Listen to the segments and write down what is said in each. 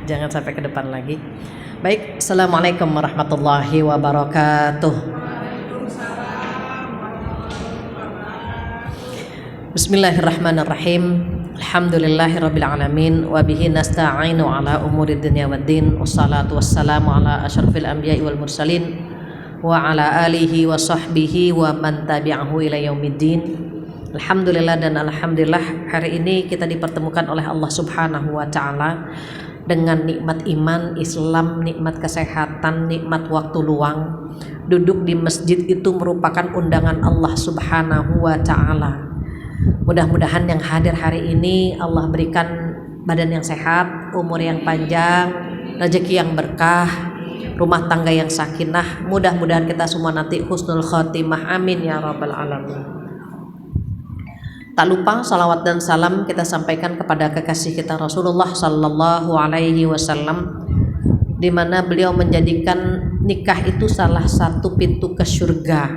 jangan sampai ke depan lagi. Baik, assalamualaikum warahmatullahi wabarakatuh. Bismillahirrahmanirrahim. Alhamdulillahirabbil alamin wa bihi nasta'inu ala umuri dunya waddin. Wassalatu wassalamu ala asyrafil anbiya'i wal mursalin wa ala alihi wa sahbihi wa man tabi'ahu ila yaumiddin. Alhamdulillah dan alhamdulillah, hari ini kita dipertemukan oleh Allah Subhanahu wa taala dengan nikmat iman, Islam, nikmat kesehatan, nikmat waktu luang. Duduk di masjid itu merupakan undangan Allah Subhanahu wa taala. Mudah-mudahan yang hadir hari ini Allah berikan badan yang sehat, umur yang panjang, rezeki yang berkah, rumah tangga yang sakinah. Mudah-mudahan kita semua nanti husnul khotimah, amin ya rabbal alamin. Tak lupa salawat dan salam kita sampaikan kepada kekasih kita Rasulullah Sallallahu Alaihi Wasallam, di mana beliau menjadikan nikah itu salah satu pintu ke surga.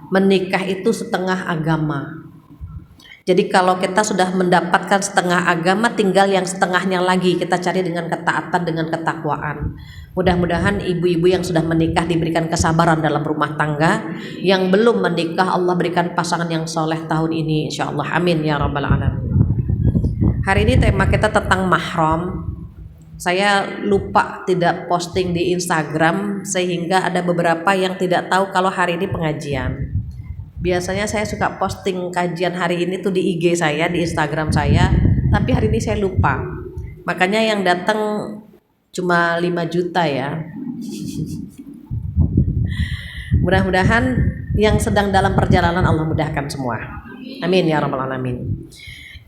Menikah itu setengah agama. Jadi kalau kita sudah mendapatkan setengah agama, tinggal yang setengahnya lagi kita cari dengan ketaatan, dengan ketakwaan. Mudah-mudahan ibu-ibu yang sudah menikah diberikan kesabaran dalam rumah tangga. Yang belum menikah Allah berikan pasangan yang soleh tahun ini, insyaallah, amin ya rabbal alamin. Hari ini tema kita tentang mahram. Saya lupa tidak posting di Instagram sehingga ada beberapa yang tidak tahu kalau hari ini pengajian. Biasanya saya suka posting kajian hari ini tuh di IG saya, di Instagram saya, tapi hari ini saya lupa. Makanya yang datang cuma 5 juta ya. Mudah-mudahan yang sedang dalam perjalanan Allah mudahkan semua. Amin ya rabbal alamin.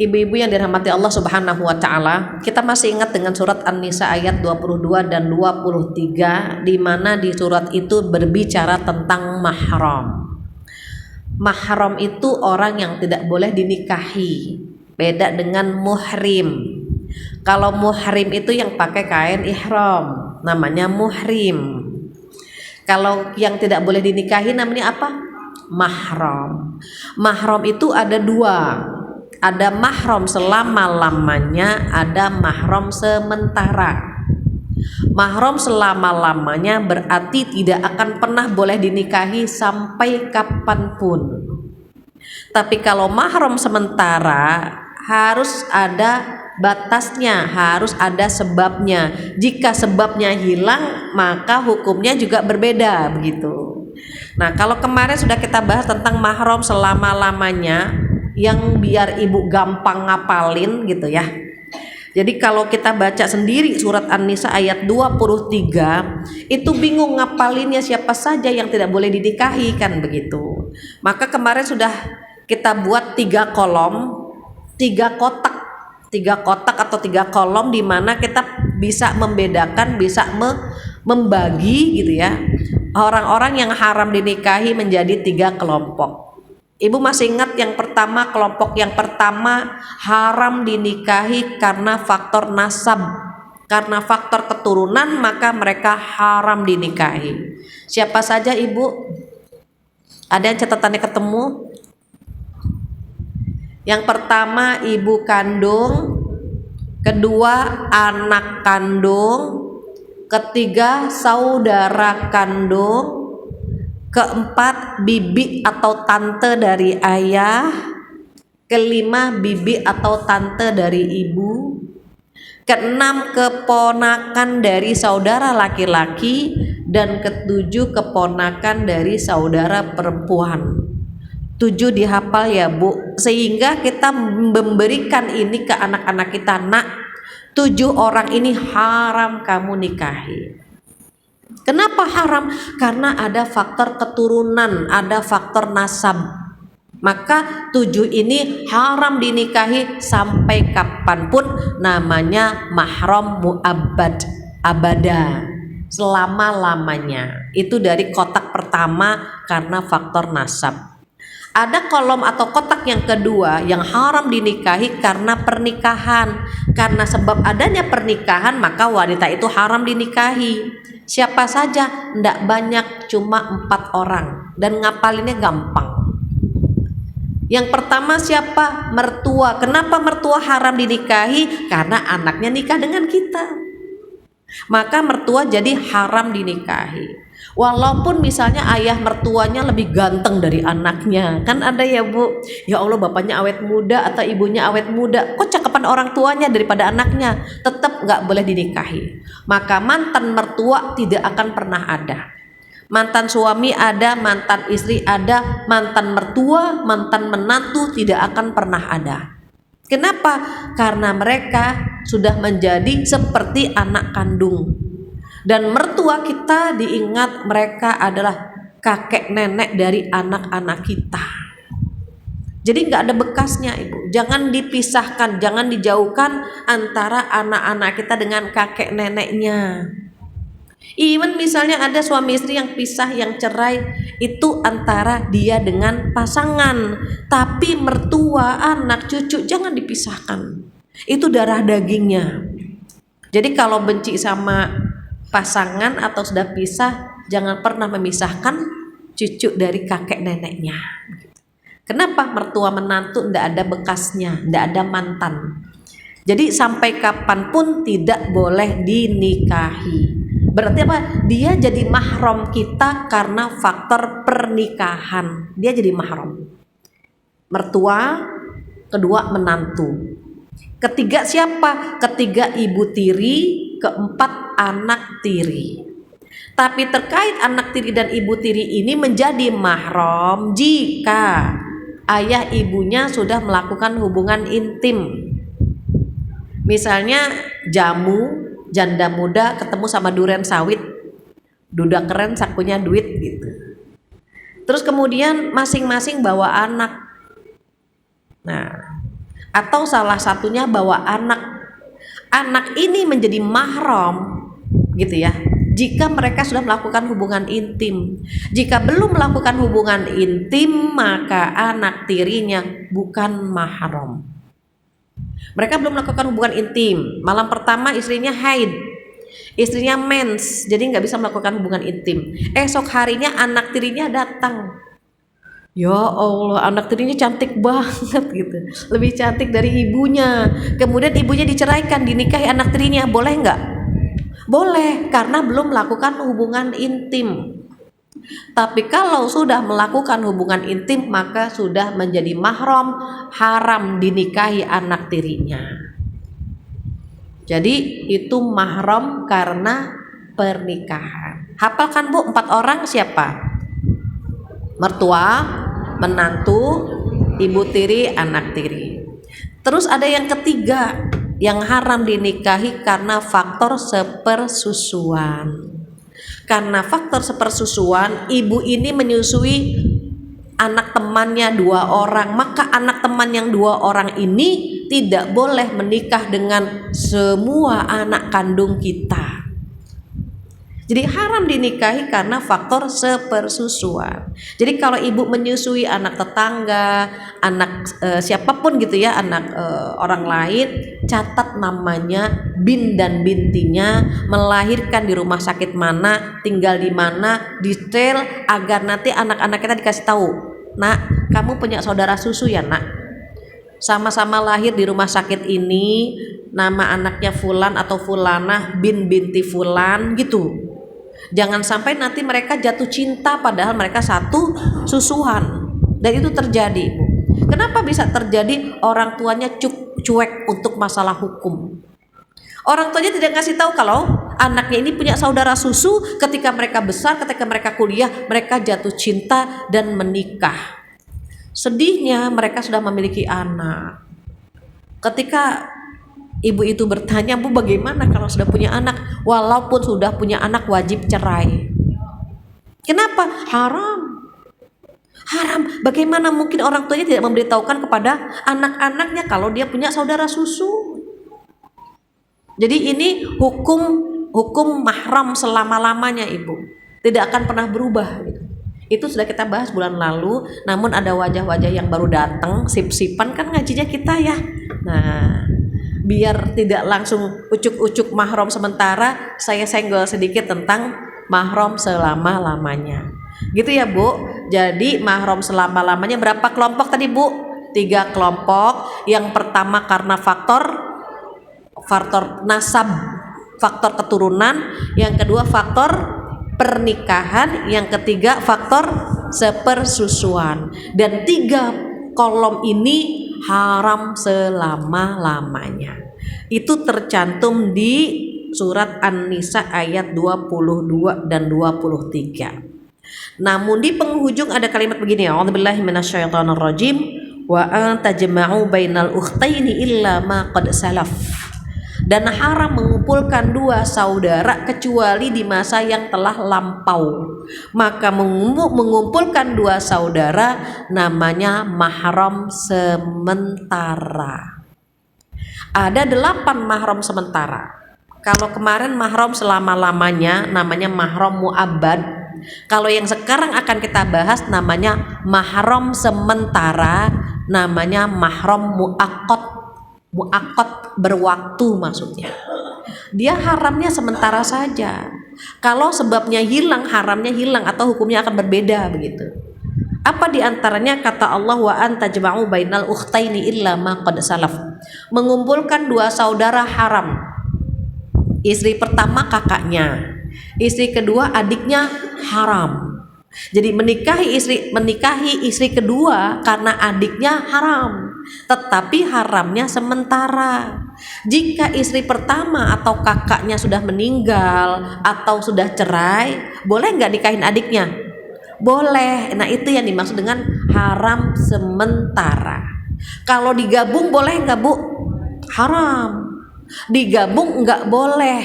Ibu-ibu yang dirahmati Allah Subhanahu wa taala, kita masih ingat dengan surat An-Nisa ayat 22 dan 23, di mana di surat itu berbicara tentang mahram. Mahram itu orang yang tidak boleh dinikahi, beda dengan muhrim. Kalau muhrim itu yang pakai kain ihram, namanya muhrim. Kalau yang tidak boleh dinikahi namanya apa? Mahram. Mahram itu ada dua, ada mahram selama-lamanya, ada mahram sementara. Mahram selama-lamanya berarti tidak akan pernah boleh dinikahi sampai kapanpun. Tapi kalau mahram sementara harus ada batasnya, harus ada sebabnya. Jika sebabnya hilang, maka hukumnya juga berbeda, begitu. Nah, kalau kemarin sudah kita bahas tentang mahram selama-lamanya, yang biar ibu gampang ngapalin gitu ya. Jadi kalau kita baca sendiri surat An-Nisa ayat 23, itu bingung ngapalinnya siapa saja yang tidak boleh dinikahi, kan begitu. Maka kemarin sudah kita buat 3 kolom, 3 kotak, 3 kotak atau 3 kolom, di mana kita bisa membedakan, bisa membagi gitu ya, orang-orang yang haram dinikahi menjadi 3 kelompok. Ibu masih ingat yang pertama, kelompok yang pertama haram dinikahi karena faktor nasab, karena faktor keturunan, maka mereka haram dinikahi. Siapa saja ibu? Ada yang catatannya ketemu? Yang pertama ibu kandung, kedua anak kandung, ketiga saudara kandung, keempat bibi atau tante dari ayah, kelima bibi atau tante dari ibu, keenam keponakan dari saudara laki-laki, dan ketujuh keponakan dari saudara perempuan. 7 dihafal ya bu, sehingga kita memberikan ini ke anak-anak kita. Nak, 7 orang ini haram kamu nikahi. Kenapa haram? Karena ada faktor keturunan, ada faktor nasab. Maka 7 ini haram dinikahi sampai kapanpun, namanya mahram mu'abbad, abada, selama-lamanya. Itu dari kotak pertama karena faktor nasab. Ada kolom atau kotak yang kedua yang haram dinikahi karena pernikahan. Karena sebab adanya pernikahan maka wanita itu haram dinikahi. Siapa saja? Tidak banyak, cuma 4 orang, dan ngapalinnya gampang. Yang pertama siapa? Mertua. Kenapa mertua haram dinikahi? Karena anaknya nikah dengan kita. maka mertua jadi haram dinikahi. Walaupun misalnya ayah mertuanya lebih ganteng dari anaknya, kan ada ya Bu, ya Allah bapaknya awet muda atau ibunya awet muda, kok cakepan orang tuanya daripada anaknya, tetap nggak boleh dinikahi. Maka mantan mertua tidak akan pernah ada. Mantan suami ada, mantan istri ada, mantan mertua, mantan menantu tidak akan pernah ada. Kenapa? Karena mereka sudah menjadi seperti anak kandung. Dan mertua kita diingat mereka adalah kakek nenek dari anak-anak kita. Jadi nggak ada bekasnya Ibu. Jangan dipisahkan, jangan dijauhkan antara anak-anak kita dengan kakek neneknya. Even misalnya ada suami istri yang pisah, yang cerai, itu antara dia dengan pasangan. Tapi mertua, anak, cucu jangan dipisahkan. Itu darah dagingnya. Jadi kalau benci sama pasangan atau sudah pisah, jangan pernah memisahkan cucu dari kakek neneknya. Kenapa? Mertua menantu tidak ada bekasnya, tidak ada mantan. Jadi sampai kapanpun tidak boleh dinikahi. Berarti apa? Dia jadi mahram kita karena faktor pernikahan. Dia jadi mahram. Mertua, kedua menantu. Ketiga siapa? Ketiga ibu tiri, keempat anak tiri. Tapi terkait anak tiri dan ibu tiri ini menjadi mahram jika ayah ibunya sudah melakukan hubungan intim. Misalnya janda muda ketemu sama duren sawit, duda keren sakunya duit gitu. Terus kemudian masing-masing bawa anak. Nah, atau salah satunya bawa anak ini menjadi mahram gitu ya, jika mereka sudah melakukan hubungan intim. Jika belum melakukan hubungan intim, maka anak tirinya bukan mahram. Mereka belum melakukan hubungan intim, malam pertama istrinya haid, istrinya mens, jadi nggak bisa melakukan hubungan intim. Esok harinya anak tirinya datang. Ya Allah, anak tirinya cantik banget gitu, lebih cantik dari ibunya. Kemudian ibunya diceraikan, dinikahi anak tirinya, boleh nggak? Boleh, karena belum melakukan hubungan intim. Tapi kalau sudah melakukan hubungan intim, maka sudah menjadi mahram, haram dinikahi anak tirinya. Jadi itu mahram karena pernikahan. Hafalkan Bu, 4 orang siapa? Mertua, menantu, ibu tiri, anak tiri. Terus ada yang ketiga yang haram dinikahi karena faktor sepersusuan. Karena faktor sepersusuan, ibu ini menyusui anak temannya 2 orang, maka anak teman yang 2 orang ini tidak boleh menikah dengan semua anak kandung kita. Jadi haram dinikahi karena faktor sepersusuan. Jadi kalau ibu menyusui anak tetangga, anak siapapun gitu ya, anak orang lain, catat namanya, bin dan bintinya, melahirkan di rumah sakit mana, tinggal di mana, detail agar nanti anak-anak kita dikasih tahu, nak, kamu punya saudara susu ya nak, sama-sama lahir di rumah sakit ini, nama anaknya fulan atau fulanah bin binti fulan gitu. Jangan sampai nanti mereka jatuh cinta padahal mereka satu susuan. Dan itu terjadi, Bu. Kenapa bisa terjadi? Orang tuanya cuek untuk masalah hukum. Orang tuanya tidak ngasih tahu kalau anaknya ini punya saudara susu. Ketika mereka besar, ketika mereka kuliah, mereka jatuh cinta dan menikah. Sedihnya mereka sudah memiliki anak. Ketika ibu itu bertanya, Bu, bagaimana kalau sudah punya anak? Walaupun sudah punya anak wajib cerai. Kenapa? Haram. Haram. Bagaimana mungkin orang tuanya tidak memberitahukan kepada anak-anaknya kalau dia punya saudara susu? Jadi ini hukum mahram selama-lamanya, Ibu. Tidak akan pernah berubah gitu. Itu sudah kita bahas bulan lalu, namun ada wajah-wajah yang baru datang, sip-sipan kan ngajinya kita ya. Nah, biar tidak langsung ucuk-ucuk mahram sementara, saya senggol sedikit tentang mahram selama-lamanya. Gitu ya Bu. Jadi mahram selama-lamanya berapa kelompok tadi Bu? 3 kelompok. Yang pertama karena faktor nasab. faktor keturunan, yang kedua faktor pernikahan, yang ketiga faktor sepersusuan. Dan 3 kolom ini haram selama-lamanya. Itu tercantum di surat An-Nisa ayat 22 dan 23. Namun di penghujung ada kalimat begini, a'udzubillahi minasyaitonirrajim, wa an tajma'u bainal ukhtaini illa ma qad salaf. Dan haram mengumpulkan 2 saudara kecuali di masa yang telah lampau. Maka mengumpulkan 2 saudara namanya mahram sementara. Ada 8 mahram sementara. Kalau kemarin mahram selama-lamanya namanya mahram mu'abbad. Kalau yang sekarang akan kita bahas namanya mahram sementara, namanya mahram mu'aqqad. Mu'aqqad berwaktu maksudnya. Dia haramnya sementara saja. Kalau sebabnya hilang, haramnya hilang atau hukumnya akan berbeda begitu. Apa diantaranya? Kata Allah, wa an tajma'u bainal ukhtaini illa ma qad salaf. Mengumpulkan 2 saudara haram. Istri pertama kakaknya, istri kedua adiknya haram. Jadi menikahi istri kedua karena adiknya haram, tetapi haramnya sementara. Jika istri pertama atau kakaknya sudah meninggal atau sudah cerai, boleh nggak nikahin adiknya? Boleh. Nah itu yang dimaksud dengan haram sementara. Kalau digabung boleh nggak Bu? Haram. Digabung nggak boleh.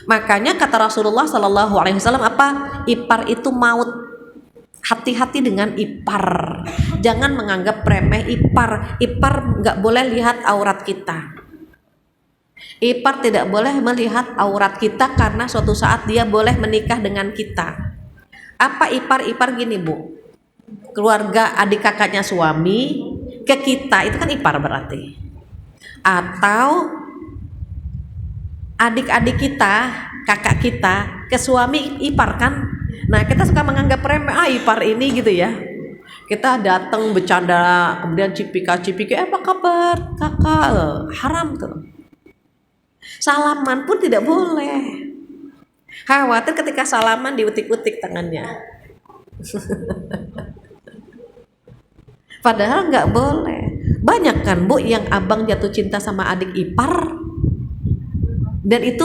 Makanya kata Rasulullah Shallallahu Alaihi Wasallam apa? Ipar itu maut. Hati-hati dengan ipar. Jangan menganggap remeh ipar. Ipar nggak boleh lihat aurat kita. Ipar tidak boleh melihat aurat kita karena suatu saat dia boleh menikah dengan kita. Apa ipar? Ipar gini Bu. Keluarga adik kakaknya suami ke kita itu kan ipar berarti. Atau adik-adik kita, kakak kita ke suami ipar kan. Nah kita suka menganggap remeh ipar ini gitu ya. Kita datang bercanda, kemudian cipika-cipiki, apa kabar kakak? Haram tuh. Salaman pun tidak boleh. Khawatir ketika salaman diutik-utik tangannya. Padahal nggak boleh. Banyak kan Bu yang abang jatuh cinta sama adik ipar, dan itu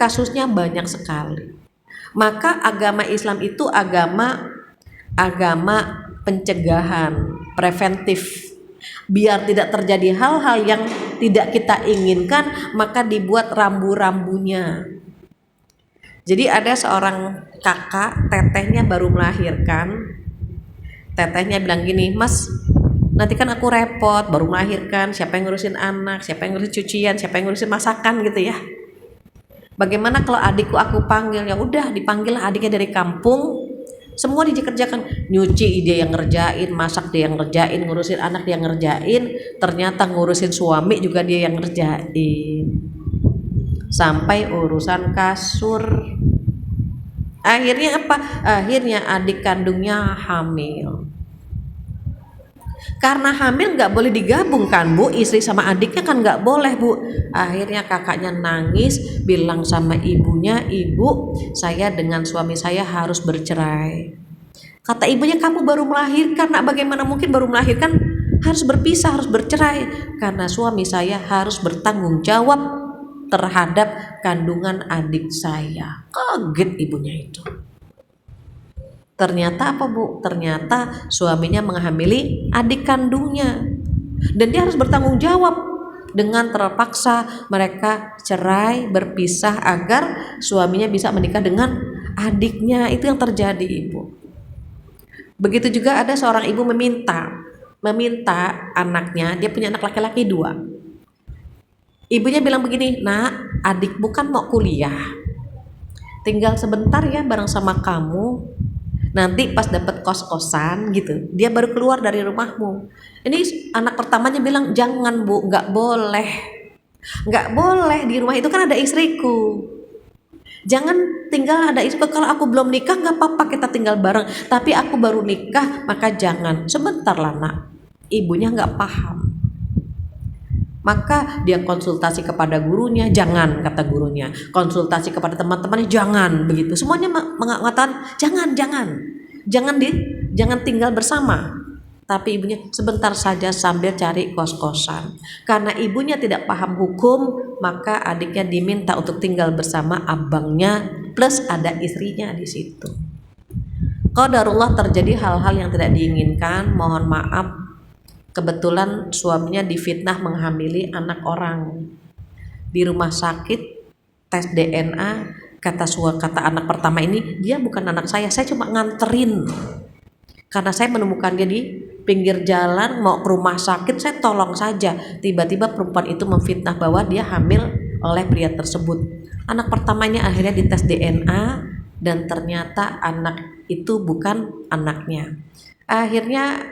kasusnya banyak sekali. Maka agama Islam itu agama pencegahan, preventif. Biar tidak terjadi hal-hal yang tidak kita inginkan, maka dibuat rambu-rambunya. Jadi ada seorang kakak, tetehnya baru melahirkan. Tetehnya bilang gini, Mas, nanti kan aku repot, baru melahirkan, siapa yang ngurusin anak, siapa yang ngurusin cucian, siapa yang ngurusin masakan gitu ya. Bagaimana kalau adikku aku panggil? Ya udah, dipanggil adiknya dari kampung, semua dikerjakan, nyuci dia yang ngerjain, masak dia yang ngerjain, ngurusin anak dia yang ngerjain, ternyata ngurusin suami juga dia yang ngerjain, sampai urusan kasur. Akhirnya apa? Akhirnya adik kandungnya hamil. Karena hamil nggak boleh digabungkan Bu, istri sama adiknya kan nggak boleh Bu. Akhirnya kakaknya nangis, bilang sama ibunya, ibu, saya dengan suami saya harus bercerai. Kata ibunya, kamu baru melahirkan, nak, bagaimana mungkin baru melahirkan harus berpisah, harus bercerai? Karena suami saya harus bertanggung jawab terhadap kandungan adik saya. Kaget ibunya itu. Ternyata apa Bu? Ternyata suaminya menghamili adik kandungnya, dan dia harus bertanggung jawab. Dengan terpaksa mereka cerai, berpisah agar suaminya bisa menikah dengan adiknya. Itu yang terjadi Ibu. Begitu juga ada seorang ibu meminta anaknya, dia punya anak laki-laki 2. Ibunya bilang begini, nak, adikmu kan mau kuliah, tinggal sebentar ya bareng sama kamu. Nanti pas dapat kos-kosan gitu, dia baru keluar dari rumahmu. Ini anak pertamanya bilang, jangan Bu, nggak boleh di rumah itu kan ada istriku. Jangan tinggal ada istriku, kalau aku belum nikah nggak apa-apa kita tinggal bareng. Tapi aku baru nikah, maka jangan. Sebentar lah nak. Ibunya nggak paham. Maka dia konsultasi kepada gurunya, jangan, kata gurunya. Konsultasi kepada teman-temannya, jangan, begitu. Semuanya mengatakan jangan tinggal bersama. Tapi ibunya sebentar saja sambil cari kos-kosan. Karena ibunya tidak paham hukum, maka adiknya diminta untuk tinggal bersama abangnya plus ada istrinya di situ. Qadarullah terjadi hal-hal yang tidak diinginkan, mohon maaf. Kebetulan suaminya difitnah menghamili anak orang. Di rumah sakit tes DNA, kata anak pertama ini, dia bukan anak saya cuma nganterin. Karena saya menemukan dia di pinggir jalan mau ke rumah sakit, saya tolong saja. Tiba-tiba perempuan itu memfitnah bahwa dia hamil oleh pria tersebut. Anak pertamanya akhirnya dites DNA dan ternyata anak itu bukan anaknya. Akhirnya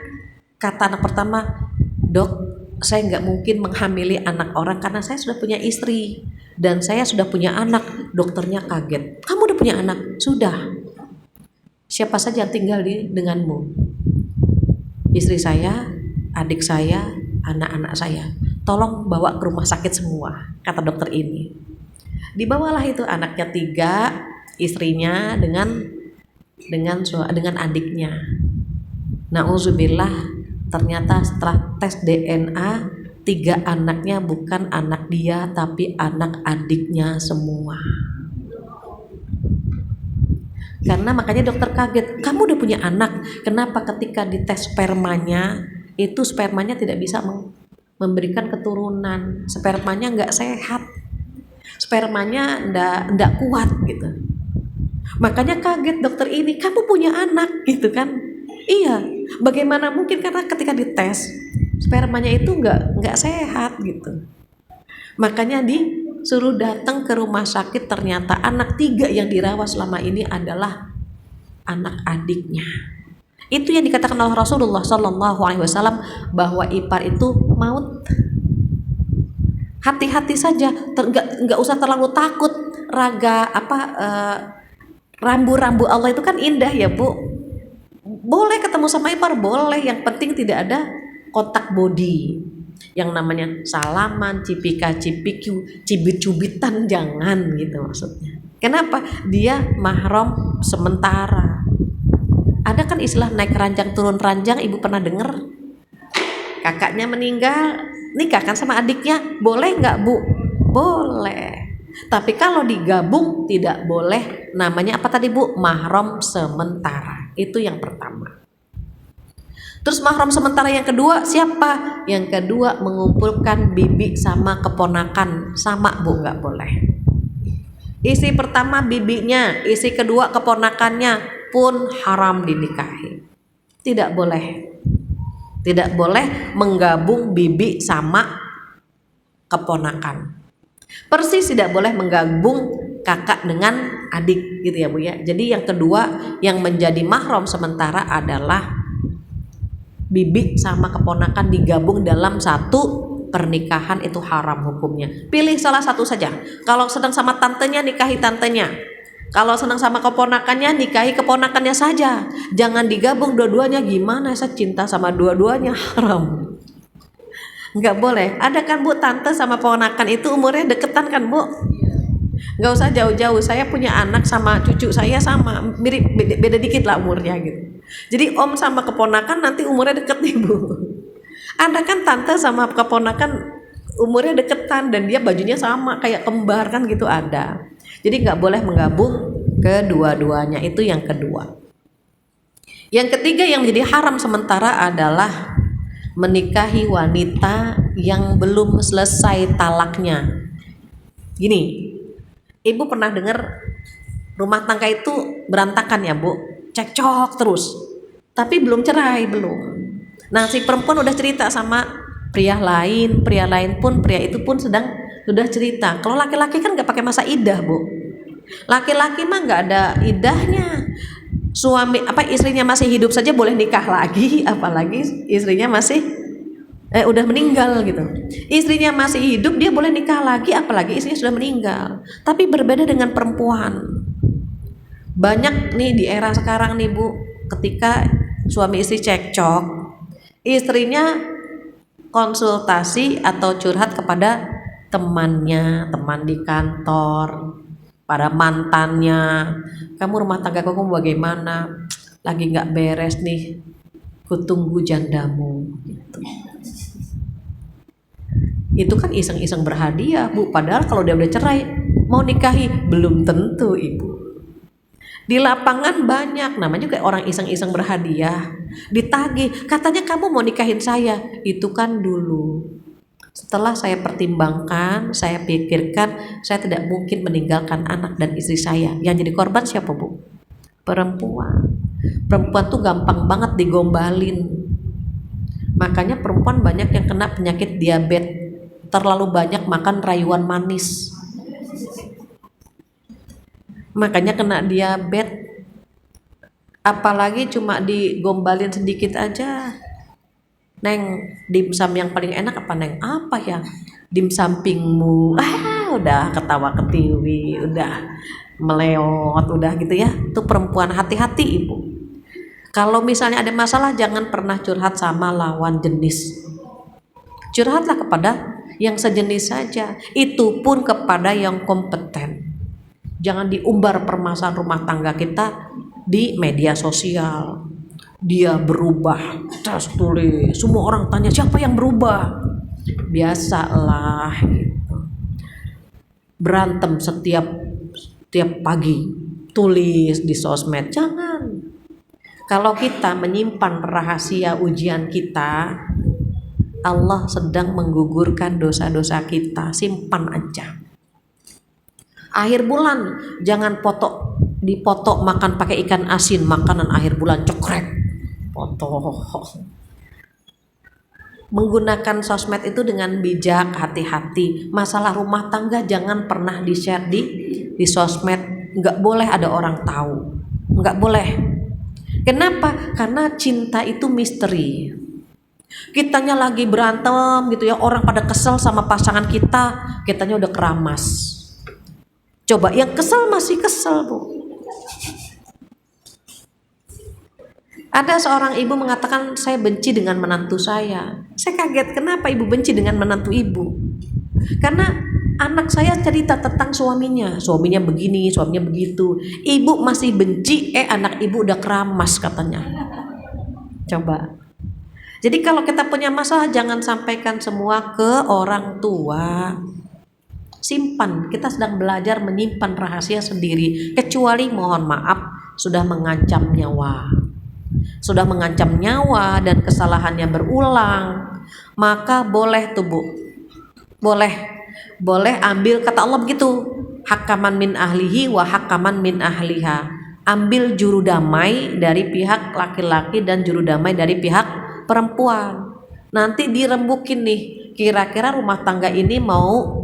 kata anak pertama, dok, saya nggak mungkin menghamili anak orang karena saya sudah punya istri dan saya sudah punya anak. Dokternya kaget, kamu udah punya anak? Sudah. Siapa saja yang tinggal denganmu? Istri saya, adik saya, anak-anak saya. Tolong bawa ke rumah sakit semua, kata dokter ini. Dibawalah itu anaknya 3, istrinya dengan adiknya. Nauzubillah, ternyata setelah tes DNA 3 anaknya bukan anak dia tapi anak adiknya semua. Karena makanya dokter kaget, kamu udah punya anak, kenapa ketika dites spermanya itu spermanya tidak bisa memberikan keturunan, spermanya nggak sehat, spermanya nggak kuat gitu. Makanya kaget dokter ini, kamu punya anak gitu kan? Iya, bagaimana mungkin, karena ketika dites spermanya itu nggak sehat gitu. Makanya disuruh datang ke rumah sakit, ternyata anak 3 yang dirawat selama ini adalah anak adiknya. Itu yang dikatakan oleh Rasulullah SAW bahwa ipar itu maut. Hati-hati saja, nggak usah terlalu takut. Rambu-rambu Allah itu kan indah ya Bu. Boleh ketemu sama ipar, boleh, yang penting tidak ada kontak body. Yang namanya salaman, cipika-cipiku, cubit-cubitan jangan gitu maksudnya. Kenapa? Dia mahram sementara. Ada kan istilah naik ranjang turun ranjang, ibu pernah dengar? Kakaknya meninggal, nikah kan sama adiknya, boleh nggak Bu? Boleh. Tapi kalau digabung tidak boleh. Namanya apa tadi Bu? Mahram sementara. Itu yang pertama. Terus mahram sementara yang kedua siapa? Yang kedua mengumpulkan bibi sama keponakan, sama Bu, nggak boleh. Istri pertama bibinya, istri kedua keponakannya pun haram dinikahi. Tidak boleh. Tidak boleh menggabung bibi sama keponakan. Persis tidak boleh menggabung kakak dengan adik gitu ya Bu ya. Jadi yang kedua yang menjadi mahram sementara adalah bibi sama keponakan digabung dalam satu pernikahan, itu haram hukumnya. Pilih salah satu saja. Kalau sedang sama tantenya, nikahi tantenya. Kalau senang sama keponakannya, nikahi keponakannya saja. Jangan digabung dua-duanya. Gimana saya cinta sama dua-duanya? Haram. Nggak boleh. Ada kan Bu, tante sama ponakan itu umurnya deketan kan Bu? Nggak usah jauh-jauh. Saya punya anak sama cucu saya sama, mirip, beda dikit lah umurnya gitu. Jadi om sama keponakan nanti umurnya deket nih Bu. Ada kan tante sama keponakan umurnya deketan dan dia bajunya sama kayak kembar kan gitu, ada. Jadi nggak boleh menggabung kedua-duanya, itu yang kedua. Yang ketiga yang menjadi haram sementara adalah menikahi wanita yang belum selesai talaknya. Gini, ibu pernah dengar rumah tangga itu berantakan ya Bu, cekcok terus, tapi belum cerai, belum. Nah si perempuan udah cerita sama pria lain pun, pria itu pun sudah cerita. Kalau laki-laki kan nggak pakai masa idah Bu, laki-laki mah nggak ada idahnya. Istrinya masih hidup saja boleh nikah lagi, apalagi istrinya masih udah meninggal gitu. Istrinya masih hidup dia boleh nikah lagi, apalagi istrinya sudah meninggal. Tapi berbeda dengan perempuan. Banyak nih di era sekarang nih Bu, ketika suami istri cekcok, istrinya konsultasi atau curhat kepada temannya, teman di kantor, para mantannya. Kamu rumah tangga kamu bagaimana? Lagi nggak beres nih, kutunggu jandamu. Gitu. Itu kan iseng-iseng berhadiah, Bu. Padahal kalau dia udah cerai, mau nikahi belum tentu, Ibu. Di lapangan banyak, namanya juga orang iseng-iseng berhadiah, ditagih, katanya kamu mau nikahin saya. Itu kan dulu. Setelah saya pertimbangkan, saya pikirkan, saya tidak mungkin meninggalkan anak dan istri saya. Yang jadi korban siapa, Bu? Perempuan. Perempuan tuh gampang banget digombalin. Makanya perempuan banyak yang kena penyakit diabetes, terlalu banyak makan rayuan manis. Makanya kena diabetes. Apalagi cuma digombalin sedikit aja. Neng, dimsum yang paling enak apa, Neng? Apa ya? Dimsampingmu. Udah ketawa ketiwi, udah meleot, udah gitu ya. Itu perempuan, hati-hati Ibu. Kalau misalnya ada masalah, jangan pernah curhat sama lawan jenis. Curhatlah kepada yang sejenis saja. Itu pun kepada yang kompeten. Jangan diumbar permasalahan rumah tangga kita di media sosial. Dia berubah, terus tulis, semua orang tanya siapa yang berubah. Biasalah gitu. Berantem setiap pagi, tulis di sosmed. Jangan. Kalau kita menyimpan rahasia ujian kita, Allah sedang menggugurkan dosa-dosa kita. Simpan aja. Akhir bulan jangan dipoto makan pakai ikan asin, makanan akhir bulan cekrek, foto. Menggunakan sosmed itu dengan bijak, hati-hati. Masalah rumah tangga jangan pernah di-share di sosmed. Nggak boleh ada orang tahu, nggak boleh. Kenapa? Karena cinta itu misteri. Kitanya lagi berantem gitu ya, orang pada kesel sama pasangan kita, kitanya udah keramas. Coba yang kesel masih kesel, Bu. Ada seorang ibu mengatakan, saya benci dengan menantu saya. Saya kaget, kenapa ibu benci dengan menantu ibu? Karena anak saya cerita tentang suaminya begini, suaminya begitu. Ibu masih benci, anak ibu udah keramas katanya. Coba. Jadi kalau kita punya masalah, jangan sampaikan semua ke orang tua. Simpan, kita sedang belajar menyimpan rahasia sendiri, kecuali mohon maaf sudah mengancam nyawa. Sudah mengancam nyawa dan kesalahannya berulang, maka boleh tuh, Bu. Boleh ambil, kata Allah begitu, hakaman min ahlihi wa hakaman min ahliha. Ambil juru damai dari pihak laki-laki dan juru damai dari pihak perempuan. Nanti dirembukin nih, kira-kira rumah tangga ini mau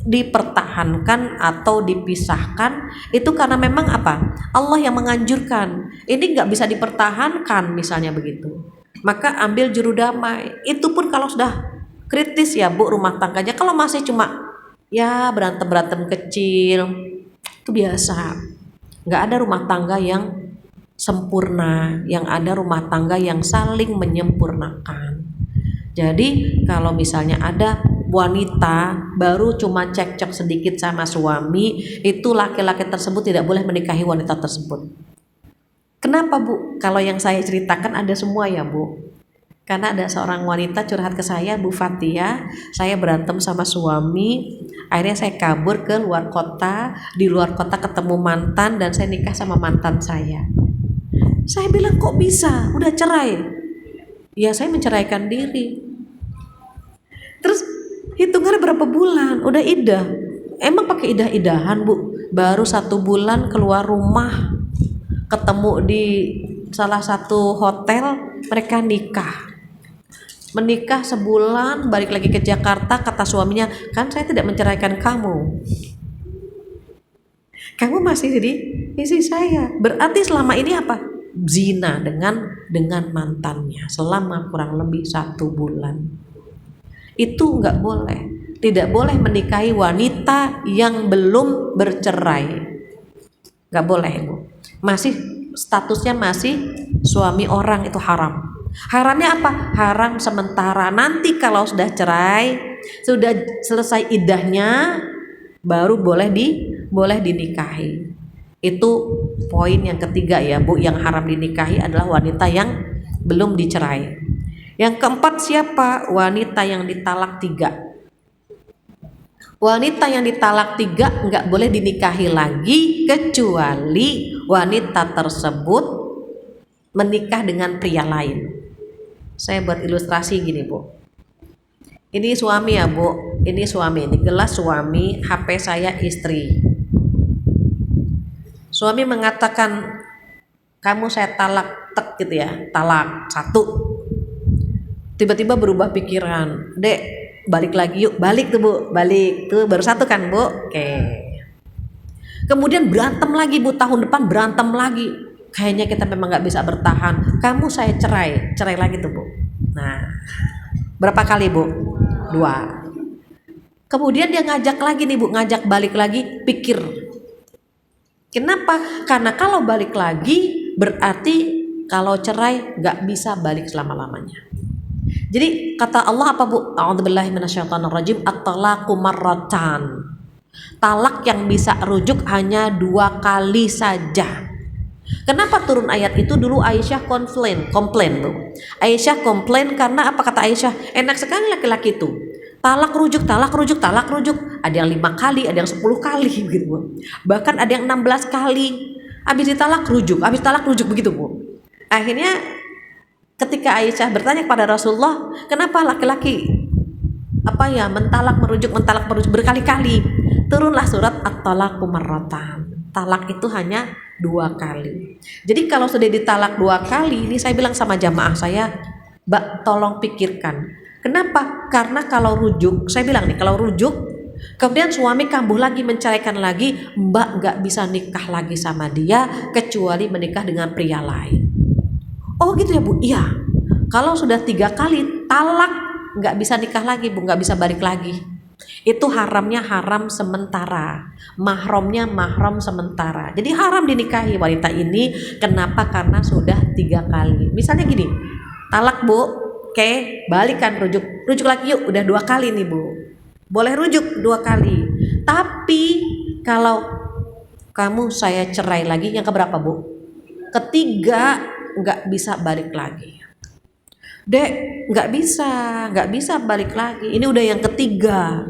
dipertahankan atau dipisahkan. Itu karena memang apa? Allah yang menganjurkan. Ini nggak bisa dipertahankan misalnya begitu. Maka ambil juru damai. Itu pun kalau sudah kritis ya, Bu, rumah tangganya. Kalau masih cuma ya berantem kecil, itu biasa. Nggak ada rumah tangga yang sempurna, yang ada rumah tangga yang saling menyempurnakan. Jadi kalau misalnya ada wanita baru cuma cekcok sedikit sama suami, itu laki-laki tersebut tidak boleh menikahi wanita tersebut. Kenapa, Bu? Kalau yang saya ceritakan ada semua ya, Bu. Karena ada seorang wanita curhat ke saya, Bu Fatia, saya berantem sama suami, akhirnya saya kabur ke luar kota, di luar kota ketemu mantan dan saya nikah sama mantan saya. Saya bilang, kok bisa? Udah cerai? Ya saya menceraikan diri. Terus hitungannya berapa bulan? Udah idah. Emang pakai idah-idahan, Bu? Baru 1 bulan keluar rumah, ketemu di salah satu hotel, mereka nikah. Menikah sebulan, balik lagi ke Jakarta, kata suaminya, kan saya tidak menceraikan kamu. Kamu masih jadi istri saya. Berarti selama ini apa? Zina dengan mantannya selama kurang lebih 1 bulan. Itu nggak boleh. Tidak boleh menikahi wanita yang belum bercerai. Nggak boleh, Bu. Masih statusnya masih suami orang, itu haram. Haramnya apa? Haram sementara. Nanti kalau sudah cerai, sudah selesai iddahnya, baru boleh dinikahi. Itu poin yang ketiga ya Bu, yang haram dinikahi adalah wanita yang belum dicerai. Yang keempat siapa? Wanita yang ditalak 3. Wanita yang ditalak 3 nggak boleh dinikahi lagi kecuali wanita tersebut menikah dengan pria lain. Saya buat ilustrasi gini Bu. Ini suami ya Bu, ini suami, ini gelas suami, HP saya istri. Suami mengatakan, kamu saya talak, tek gitu ya, talak 1. Tiba-tiba berubah pikiran, Dek balik lagi yuk, balik tuh Bu, balik tuh baru 1 kan Bu, oke. Kemudian berantem lagi Bu, tahun depan berantem lagi, kayaknya kita memang nggak bisa bertahan, kamu saya cerai lagi tuh Bu. Nah, berapa kali Bu? 2. Kemudian dia ngajak lagi nih Bu, ngajak balik lagi, pikir. Kenapa? Karena kalau balik lagi berarti kalau cerai nggak bisa balik selama-lamanya. Jadi kata Allah apa Bu? A'udzubillahi minasyaitonirrajim, at-talaqu marratan. Talak yang bisa rujuk hanya 2 kali saja. Kenapa turun ayat itu? Dulu Aisyah komplain Bu. Aisyah komplain karena apa kata Aisyah? Enak sekali laki-laki itu. Talak rujuk. Ada yang 5 kali, ada yang 10 kali gitu Bu. Bahkan ada yang 16 kali. Habis ditalak rujuk begitu Bu. Akhirnya ketika Aisyah bertanya kepada Rasulullah, kenapa laki-laki mentalak merujuk berkali-kali? Turunlah surat at-talaqu marratan. Talak itu hanya 2 kali. Jadi kalau sudah ditalak 2 kali, ini saya bilang sama jamaah saya, Mbak tolong pikirkan. Kenapa? Karena kalau rujuk, saya bilang nih, kalau rujuk kemudian suami kambuh lagi, menceraikan lagi, Mbak nggak bisa nikah lagi sama dia kecuali menikah dengan pria lain. Oh gitu ya Bu? Iya. Kalau sudah 3 kali talak nggak bisa nikah lagi Bu, nggak bisa balik lagi. Itu haramnya haram sementara, mahramnya mahram sementara. Jadi haram dinikahi wanita ini. Kenapa? Karena sudah 3 kali. Misalnya gini, talak Bu, oke, balikan rujuk lagi yuk, udah 2 kali nih Bu. Boleh rujuk 2 kali. Tapi kalau kamu saya cerai lagi, yang keberapa Bu? Ketiga nggak bisa balik lagi. Dek, nggak bisa balik lagi. Ini udah yang ketiga.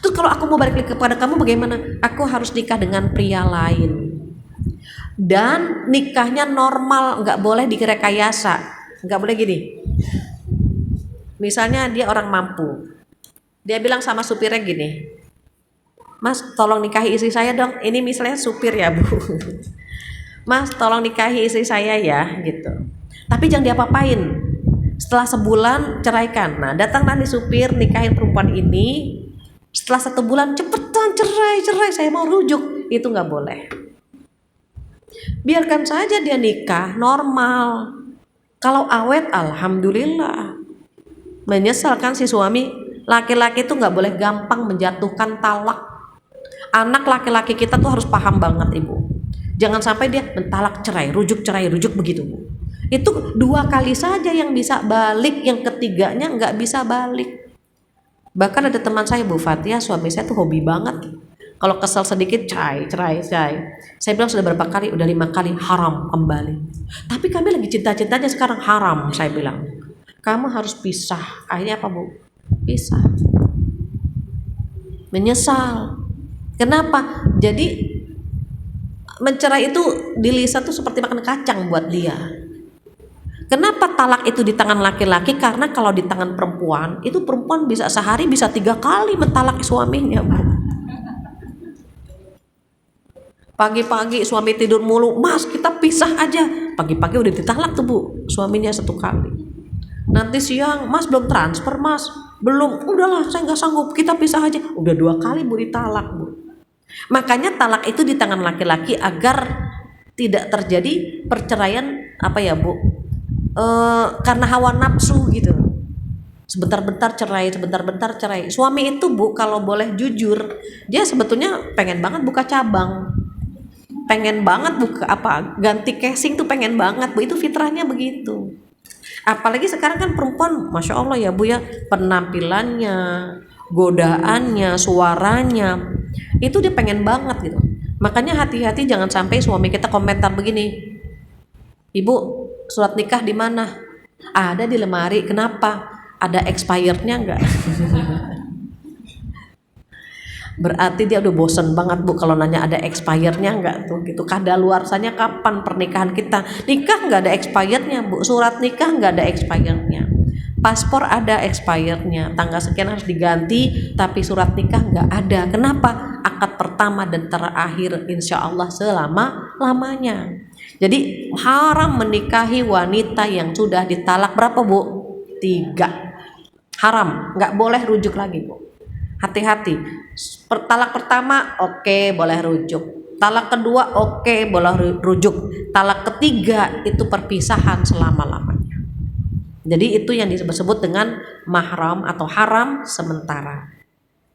Terus kalau aku mau balik lagi kepada kamu bagaimana? Aku harus nikah dengan pria lain. Dan nikahnya normal, nggak boleh direkayasa. Nggak boleh gini. Misalnya dia orang mampu. Dia bilang sama supirnya gini, Mas tolong nikahi istri saya dong. Ini misalnya supir ya Bu. Mas tolong nikahi istri saya ya gitu. Tapi jangan diapa-apain. Setelah sebulan ceraikan. Nah datang nanti supir nikahin perempuan ini. Setelah 1 bulan cepetan cerai, saya mau rujuk. Itu nggak boleh. Biarkan saja dia nikah normal. Kalau awet alhamdulillah. Menyesalkan si suami. Laki-laki itu nggak boleh gampang menjatuhkan talak. Anak laki-laki kita tuh harus paham banget Ibu. Jangan sampai dia mentalak cerai rujuk begitu Bu. Itu 2 kali saja yang bisa balik, yang ketiganya nggak bisa balik. Bahkan ada teman saya Bu Fatia, suami saya tuh hobi banget. Kalau kesal sedikit cerai. Saya bilang sudah berapa kali? Udah 5 kali haram kembali. Tapi kami lagi cinta-cintanya sekarang haram. Saya bilang kamu harus pisah. Akhirnya apa Bu? Pisah. Menyesal. Kenapa? Jadi mencerai itu di lisan tuh seperti makan kacang buat dia. Kenapa talak itu di tangan laki-laki? Karena kalau di tangan perempuan, itu perempuan bisa sehari bisa 3 kali mentalak suaminya Bu. Pagi-pagi suami tidur mulu, Mas kita pisah aja. Pagi-pagi udah ditalak tuh Bu, suaminya 1 kali. Nanti siang, Mas belum transfer Mas. Belum, udahlah saya nggak sanggup, kita pisah aja. Udah 2 kali Bu ditalak Bu. Makanya talak itu di tangan laki-laki agar tidak terjadi perceraian Bu? Karena hawa nafsu gitu. Sebentar-bentar cerai. Suami itu Bu kalau boleh jujur, dia sebetulnya pengen banget buka cabang. Pengen banget ganti casing tuh pengen banget Bu, itu fitrahnya begitu. Apalagi sekarang kan perempuan, masya Allah ya Bu ya, penampilannya, godaannya, suaranya, itu dia pengen banget gitu. Makanya hati-hati jangan sampai suami kita komentar begini, Ibu, surat nikah di mana? Ada di lemari. Kenapa? Ada expirednya nggak? Berarti dia udah bosen banget Bu kalau nanya ada expirednya nggak tuh gitu. Kadaluarsanya kapan pernikahan kita? Nikah nggak ada expirednya Bu. Surat nikah nggak ada expirednya. Paspor ada expirednya. Tanggal sekian harus diganti, tapi surat nikah nggak ada. Kenapa? Akad pertama dan terakhir insya Allah selama-lamanya. Jadi haram menikahi wanita yang sudah ditalak berapa Bu? 3. Haram, nggak boleh rujuk lagi Bu. Hati-hati. Talak pertama oke, boleh rujuk. Talak kedua oke, boleh rujuk. Talak ketiga itu perpisahan selama-lamanya. Jadi itu yang disebut dengan mahram atau haram sementara.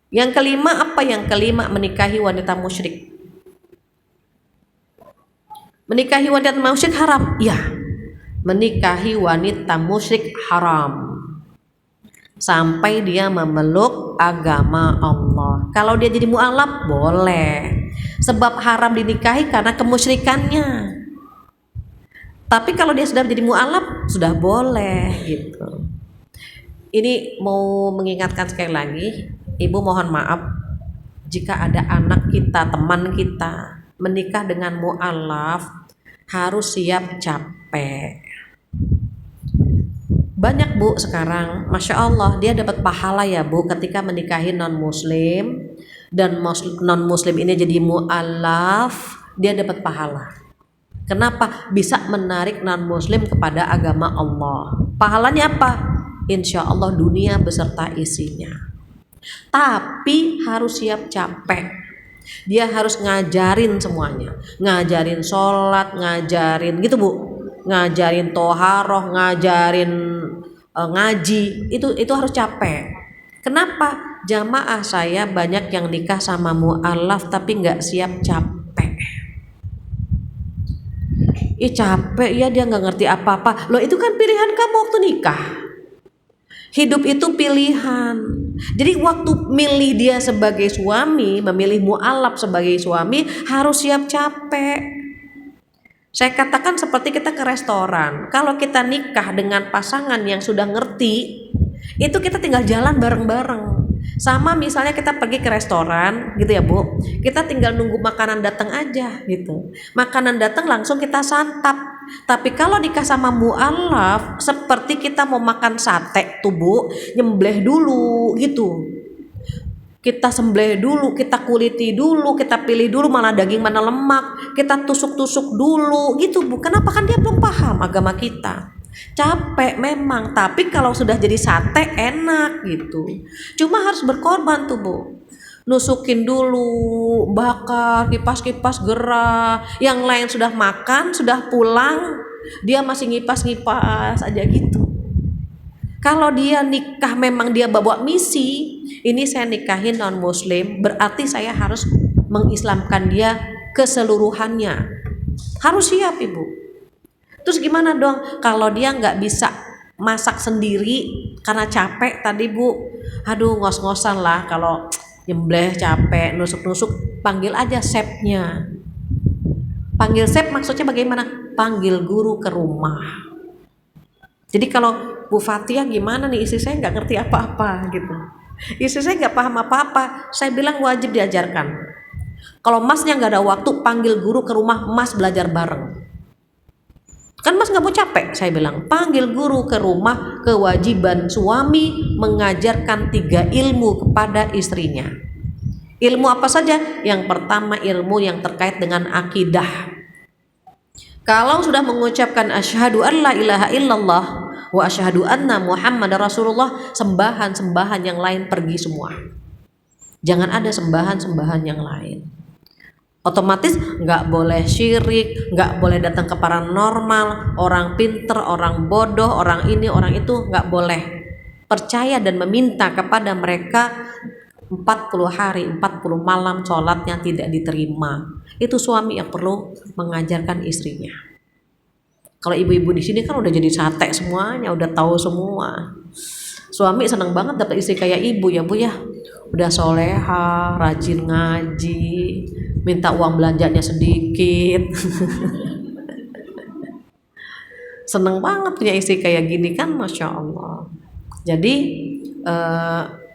Yang kelima apa? Yang kelima menikahi wanita musyrik. Menikahi wanita musyrik haram? Ya. Menikahi wanita musyrik haram sampai dia memeluk agama Allah. Kalau dia jadi mu'alaf boleh, sebab haram dinikahi karena kemusyrikannya. Tapi kalau dia sudah menjadi mu'alaf sudah boleh gitu. Ini mau mengingatkan sekali lagi, Ibu mohon maaf jika ada anak kita, teman kita menikah dengan mu'alaf, harus siap capek. Banyak Bu sekarang, masya Allah dia dapat pahala ya Bu ketika menikahi non muslim, dan non muslim ini jadi mu'alaf, dia dapat pahala. Kenapa? Bisa menarik non muslim kepada agama Allah. Pahalanya apa? Insya Allah dunia beserta isinya. Tapi harus siap capek. Dia harus ngajarin semuanya, ngajarin sholat, ngajarin gitu Bu, ngajarin toharoh, ngajarin ngaji, itu harus capek. Kenapa? Jamaah saya banyak yang nikah sama mu'alaf tapi nggak siap capek. Capek ya, dia nggak ngerti apa-apa. Loh itu kan pilihan kamu waktu nikah. Hidup itu pilihan. Jadi waktu milih dia sebagai suami, memilih mu'alaf sebagai suami, harus siap capek. Saya katakan seperti kita ke restoran. Kalau kita nikah dengan pasangan yang sudah ngerti, itu kita tinggal jalan bareng-bareng. Sama misalnya kita pergi ke restoran gitu ya Bu, kita tinggal nunggu makanan datang aja gitu. Makanan datang langsung kita santap. Tapi kalau nikah sama mu'alaf, seperti kita mau makan sate tuh Bu, nyembleh dulu gitu. Kita sembelih dulu, kita kuliti dulu, kita pilih dulu mana daging mana lemak, kita tusuk-tusuk dulu gitu Bu. Kenapa? Kan dia belum paham agama kita. Capek memang, tapi kalau sudah jadi sate enak gitu. Cuma harus berkorban tuh Bu. Nusukin dulu, bakar, kipas-kipas gerah. Yang lain sudah makan, sudah pulang, dia masih ngipas-ngipas aja gitu. Kalau dia nikah memang dia bawa misi, ini saya nikahin non muslim, berarti saya harus mengislamkan dia keseluruhannya. Harus siap Ibu. Terus gimana dong kalau dia nggak bisa masak sendiri karena capek tadi Bu? Aduh ngos-ngosan lah, kalau nyembleh capek, nusuk-nusuk, panggil aja chefnya. Panggil chef maksudnya bagaimana? Panggil guru ke rumah. Jadi kalau Bu Fatia gimana nih, istri saya nggak ngerti apa-apa gitu, istri saya nggak paham apa-apa, saya bilang wajib diajarkan. Kalau masnya nggak ada waktu, panggil guru ke rumah, mas belajar bareng. Kan mas nggak mau capek, saya bilang panggil guru ke rumah. Kewajiban suami mengajarkan 3 ilmu kepada istrinya. Ilmu apa saja? Yang pertama ilmu yang terkait dengan akidah. Kalau sudah mengucapkan asyhadu an la ilaha illallah wa asyhadu anna Muhammad Rasulullah, sembahan-sembahan yang lain pergi semua. Jangan ada sembahan-sembahan yang lain. Otomatis nggak boleh syirik, nggak boleh datang ke paranormal, orang pinter, orang bodoh, orang ini, orang itu, nggak boleh. Percaya dan meminta kepada mereka 40 hari, 40 malam sholatnya tidak diterima. Itu suami yang perlu mengajarkan istrinya. Kalau ibu-ibu di sini kan udah jadi sate semuanya, udah tahu semua. Suami senang banget dapat istri kayak ibu ya Bu ya. Udah soleha, rajin ngaji, minta uang belanjanya sedikit. Seneng banget punya istri kayak gini kan, Masya Allah. Jadi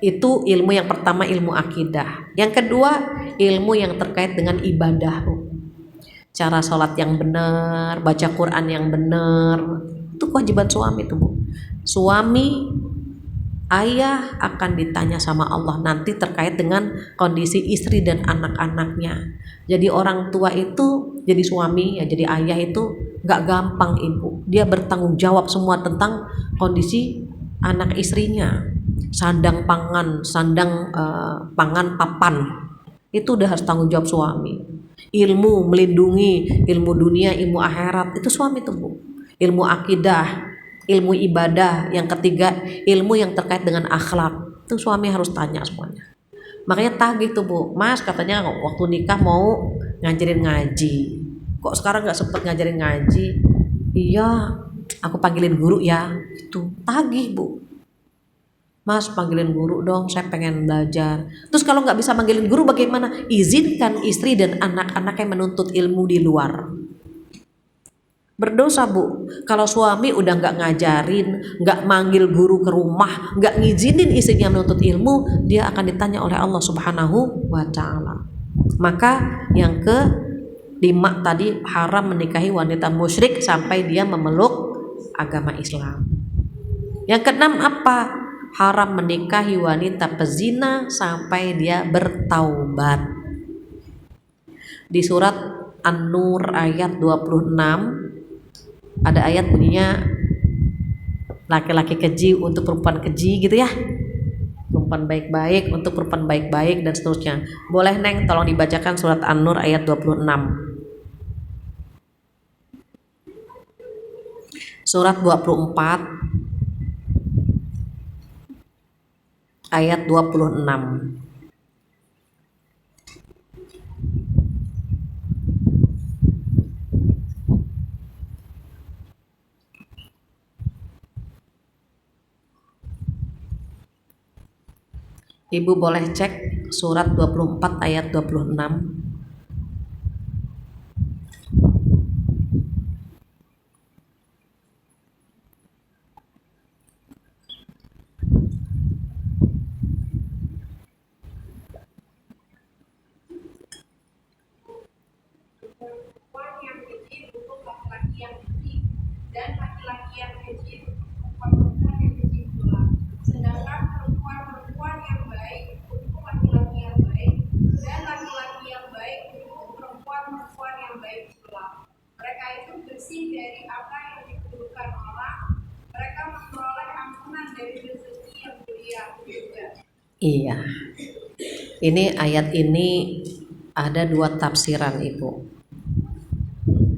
itu ilmu yang pertama, ilmu akidah. Yang kedua, ilmu yang terkait dengan ibadah. Cara sholat yang benar, baca Quran yang benar, itu kewajiban suami tuh Bu. Suami, ayah akan ditanya sama Allah nanti terkait dengan kondisi istri dan anak-anaknya. Jadi orang tua itu, jadi suami ya, jadi ayah itu gak gampang Ibu. Dia bertanggung jawab semua tentang kondisi anak istrinya. Sandang pangan, pangan papan, itu udah harus tanggung jawab suami. Ilmu melindungi, ilmu dunia, ilmu akhirat, itu suami tuh Bu. Ilmu akidah, ilmu ibadah, yang ketiga ilmu yang terkait dengan akhlak, itu suami harus tanya semuanya. Makanya tagih tuh Bu, Mas katanya waktu nikah mau ngajarin ngaji, kok sekarang nggak sempet ngajarin ngaji? Iya, aku panggilin guru ya. Itu tagih Bu, Mas panggilin guru dong, saya pengen belajar. Terus kalau nggak bisa manggilin guru bagaimana? Izinkan istri dan anak-anak yang menuntut ilmu di luar. Berdosa Bu, kalau suami udah nggak ngajarin, nggak manggil guru ke rumah, nggak ngizinin istrinya menuntut ilmu, dia akan ditanya oleh Allah Subhanahu wa Ta'ala. Maka yang kelima tadi, haram menikahi wanita musyrik sampai dia memeluk agama Islam. Yang keenam apa? Haram menikahi wanita pezina sampai dia bertaubat. Di surat An-Nur ayat 26 ada ayat bunyinya, laki-laki keji untuk perempuan keji gitu ya, perempuan baik-baik untuk perempuan baik-baik dan seterusnya. Boleh Neng tolong dibacakan surat An-Nur ayat 26. Surat 24 ayat 26. Ibu boleh cek surat 24 ayat 26. Dan laki-laki yang keji untuk perempuan yang keji pula. Sedangkan perempuan yang baik untuk laki-laki yang baik, dan laki-laki yang baik untuk perempuan yang baik pula. Mereka itu bersih dari apa yang dikeluhkan orang. Mereka memperoleh ampunan dari rezeki yang mulia juga. Iya, ini ayat ini ada dua tafsiran Ibu.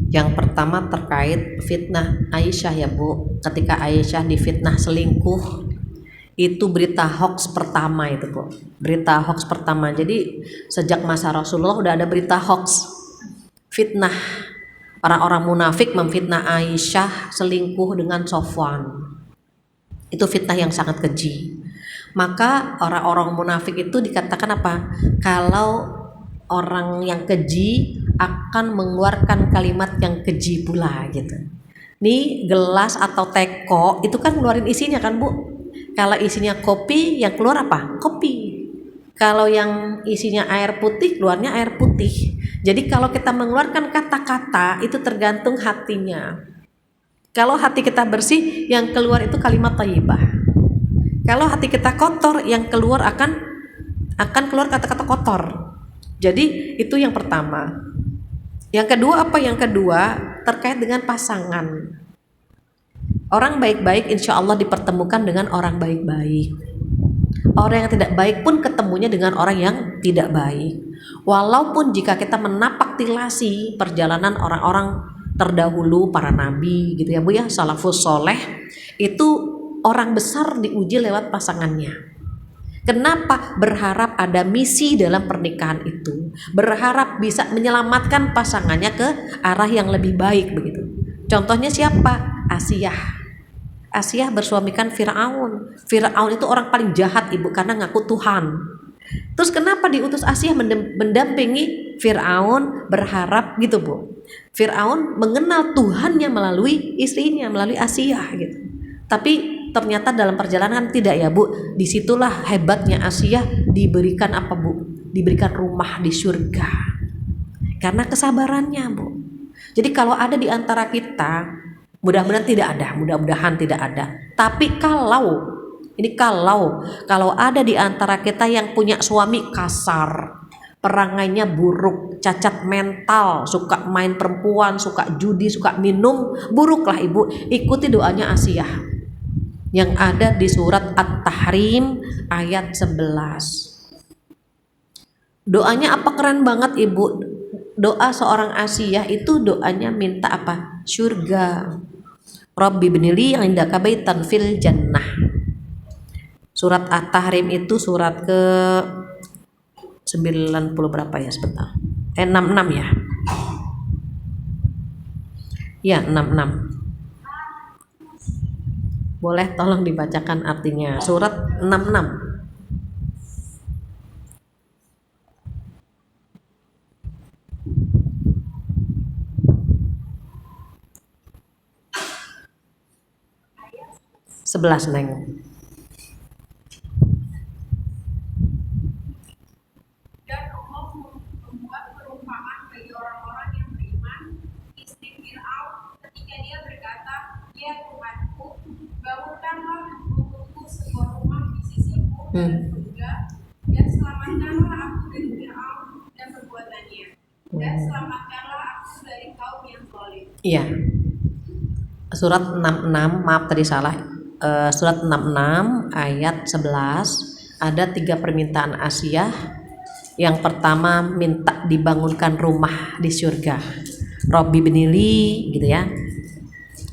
Yang pertama terkait fitnah Aisyah ya Bu. Ketika Aisyah difitnah selingkuh, itu berita hoax pertama itu Bu. Berita hoax pertama. Jadi sejak masa Rasulullah udah ada berita hoax, fitnah. Orang-orang munafik memfitnah Aisyah selingkuh dengan Sofwan. Itu fitnah yang sangat keji. Maka orang-orang munafik itu dikatakan apa? Kalau orang yang keji akan mengeluarkan kalimat yang keji pula gitu. Nih gelas atau teko itu kan ngeluarin isinya kan Bu. Kalau isinya kopi, yang keluar apa? Kopi. Kalau yang isinya air putih, keluarnya air putih. Jadi kalau kita mengeluarkan kata-kata itu tergantung hatinya. Kalau hati kita bersih, yang keluar itu kalimat thayyibah. Kalau hati kita kotor, yang keluar akan keluar kata-kata kotor. Jadi itu yang pertama. Yang kedua apa? Yang kedua terkait dengan pasangan. Orang baik-baik insya Allah dipertemukan dengan orang baik-baik. Orang yang tidak baik pun ketemunya dengan orang yang tidak baik. Walaupun jika kita menapaktilasi perjalanan orang-orang terdahulu, para nabi gitu ya Bu ya, salafus soleh, itu orang besar diuji lewat pasangannya. Kenapa? Berharap ada misi dalam pernikahan itu, berharap bisa menyelamatkan pasangannya ke arah yang lebih baik begitu. Contohnya siapa? Asiyah bersuamikan Fir'aun. Fir'aun itu orang paling jahat ibu karena ngaku Tuhan. Terus kenapa diutus Asiyah mendampingi Fir'aun, berharap gitu bu. Fir'aun mengenal Tuhannya melalui istrinya, melalui Asiyah gitu. Tapi ternyata dalam perjalanan tidak ya bu. Disitulah hebatnya Asiyah, diberikan apa bu? Diberikan rumah di surga. Karena kesabarannya bu. Jadi kalau ada di antara kita, mudah-mudahan tidak ada. Tapi kalau ada di antara kita yang punya suami kasar, perangainya buruk, cacat mental, suka main perempuan, suka judi, suka minum, buruklah ibu, ikuti doanya Asiyah yang ada di surat At-Tahrim ayat 11. Doanya apa keren banget ibu. Doa seorang Asiyah itu doanya minta apa? Surga. Rabbi binili indaka baitan fil jannah. Surat At-Tahrim itu surat ke 90 berapa ya sebentar. 66 ya. Ya 66. Boleh tolong dibacakan artinya. Surat 66. Sebelas neng. Dan Allah membuat perumpamaan bagi orang-orang yang beriman, istri Fir'aun ketika dia berkata, ya Tuhanku, bangunkanlah untukku sebuah rumah di sisimu dalam surga, dan selamatkanlah aku dari Fir'aun dan perbuatannya, dan selamatkanlah aku dari kaum yang zalim. Iya. Surat 66, maaf tadi salah. Surat 66 ayat 11 ada 3 permintaan Asiyah. Yang pertama minta dibangunkan rumah di surga. Rabbi binili gitu ya.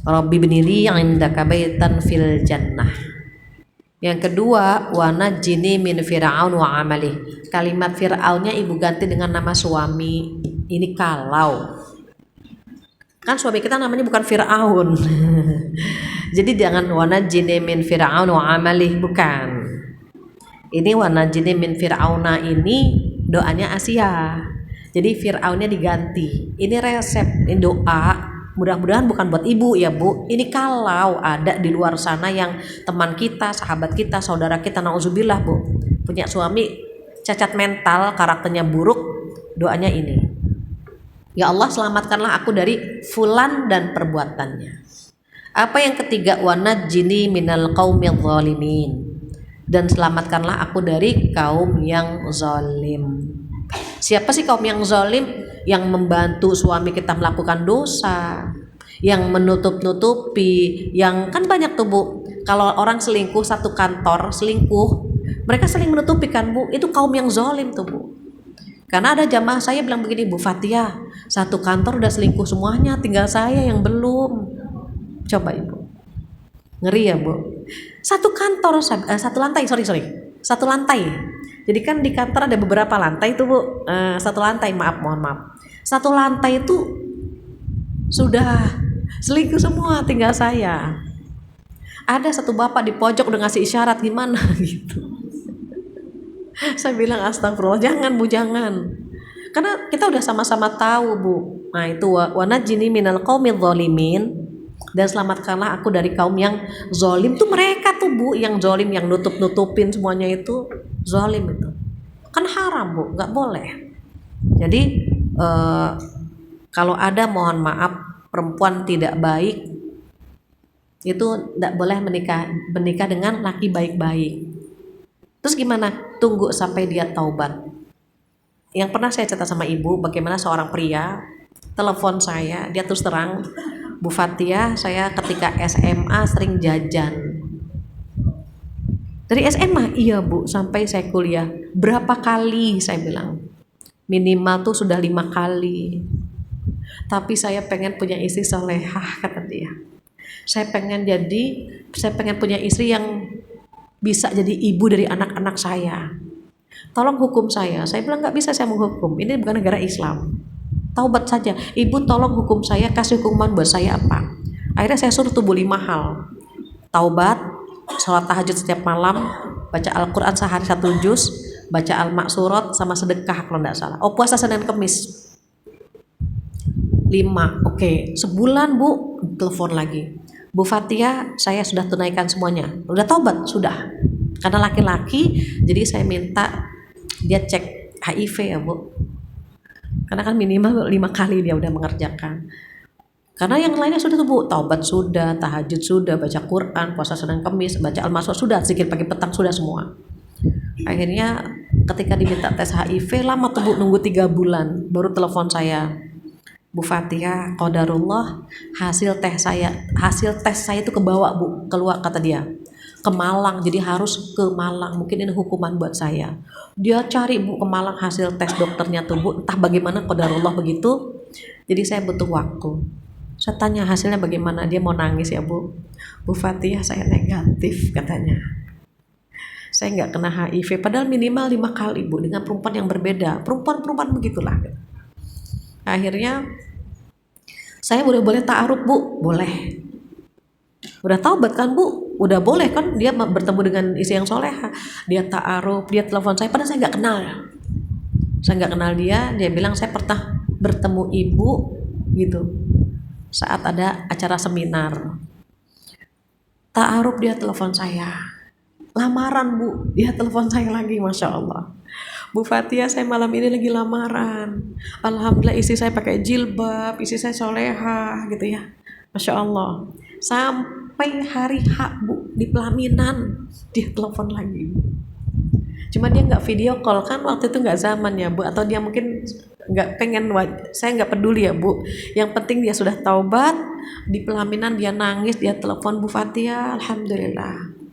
Rabbi binili yang indaka baitan fil jannah. Yang kedua wana jini min fir'aun wa amalih. Kalimat Fir'aunnya ibu ganti dengan nama suami. Ini kalau kan suami kita namanya bukan Fir'aun. Jadi jangan wana jini min fir'aun wa amalih, bukan. Ini wana jini min fir'auna ini doanya Asiyah. Jadi Fir'aunnya diganti. Ini resep, ini doa. Mudah-mudahan bukan buat ibu ya bu. Ini kalau ada di luar sana yang teman kita, sahabat kita, saudara kita, nauzubillah bu, punya suami cacat mental, karakternya buruk, doanya ini. Ya Allah selamatkanlah aku dari fulan dan perbuatannya. Apa yang ketiga? Wanajjini minal qaumil zalimin. Dan selamatkanlah aku dari kaum yang zalim. Siapa sih kaum yang zalim? Yang membantu suami kita melakukan dosa, yang menutup-nutupi, yang kan banyak tuh bu. Kalau orang selingkuh satu kantor, mereka saling menutupi kan bu. Itu kaum yang zalim tuh bu. Karena ada jamaah saya bilang begini, Bu Fatia, satu kantor udah selingkuh semuanya, tinggal saya yang belum. Coba ibu, ngeri ya bu. Satu kantor, satu lantai, satu lantai. Jadi kan di kantor ada beberapa lantai itu bu. Satu lantai, mohon maaf. Satu lantai itu sudah selingkuh semua, tinggal saya. Ada satu bapak di pojok udah ngasih isyarat gimana gitu. Saya bilang astagfirullah, jangan bu, jangan. Karena kita udah sama-sama tahu bu. Nah itu wanajjini minal qaumil zalimin, dan selamatkanlah aku dari kaum yang zalim. Tuh mereka tuh bu, yang zalim, yang nutup-nutupin semuanya itu zalim itu. Kan haram bu, nggak boleh. Jadi kalau ada, mohon maaf, perempuan tidak baik, itu tidak boleh menikah dengan laki baik-baik. Terus gimana? Tunggu sampai dia taubat. Yang pernah saya cerita sama ibu, bagaimana seorang pria telepon saya, dia terus terang, Bu Fatia, saya ketika SMA sering jajan. Dari SMA? Iya bu, sampai saya kuliah. Berapa kali? Saya bilang. Minimal tuh sudah 5 kali. Tapi saya pengen punya istri solehah, kata dia. Saya pengen punya istri yang bisa jadi ibu dari anak-anak saya. Tolong hukum saya. Saya bilang nggak bisa saya menghukum. Ini bukan negara Islam. taubat saja. Ibu tolong hukum saya, kasih hukuman buat saya apa? Akhirnya saya suruh tuh Bu 5 hal. Taubat, sholat tahajud setiap malam, baca Al-Quran sehari 1 juz, baca Al-Maksurat, sama sedekah kalau tidak salah. Oh, puasa Senin Kemis 5. Oke, sebulan Bu telepon lagi, Bu Fatia, saya sudah tunaikan semuanya. Udah taubat? Sudah. Karena laki-laki, jadi saya minta dia cek HIV ya Bu, karena kan minimal 5 kali dia udah mengerjakan. Karena yang lainnya sudah tuh Bu, taubat sudah, tahajud sudah, baca Quran, puasa Senin Kemis, baca Al-Masuk sudah, zikir pagi petang sudah semua. Akhirnya ketika diminta tes HIV lama tuh Bu, nunggu 3 bulan baru telepon saya, Bu Fatia, qadarullah, hasil tes saya itu kebawa Bu, keluar kata dia, ke Malang, jadi harus ke Malang, mungkin ini hukuman buat saya. Dia cari Bu ke Malang hasil tes dokternya tuh Bu, entah bagaimana qadarullah begitu. Jadi saya butuh waktu. Saya tanya hasilnya bagaimana, dia mau nangis ya Bu. Bu Fatia, saya negatif katanya. Saya nggak kena HIV, padahal minimal 5 kali Bu, dengan perempuan yang berbeda, perempuan begitulah. Akhirnya saya udah boleh ta'aruf Bu, boleh. Udah taubat kan Bu, udah boleh kan dia bertemu dengan istri yang soleha. Dia ta'aruf, dia telepon saya, padahal saya nggak kenal. Saya nggak kenal dia bilang saya pernah bertemu ibu gitu saat ada acara seminar. Ta'aruf, dia telepon saya. Lamaran Bu, dia telepon saya lagi, Masya Allah. Bu Fatia, saya malam ini lagi lamaran. Alhamdulillah istri saya pakai jilbab, istri saya soleha gitu ya. Masya Allah. Sampai hari H Bu, di pelaminan dia telepon lagi. Cuma dia nggak video call kan, waktu itu nggak zaman ya Bu, atau dia mungkin nggak pengen, saya nggak peduli ya Bu. Yang penting dia sudah taubat, di pelaminan dia nangis, dia telepon, Bu Fatia, alhamdulillah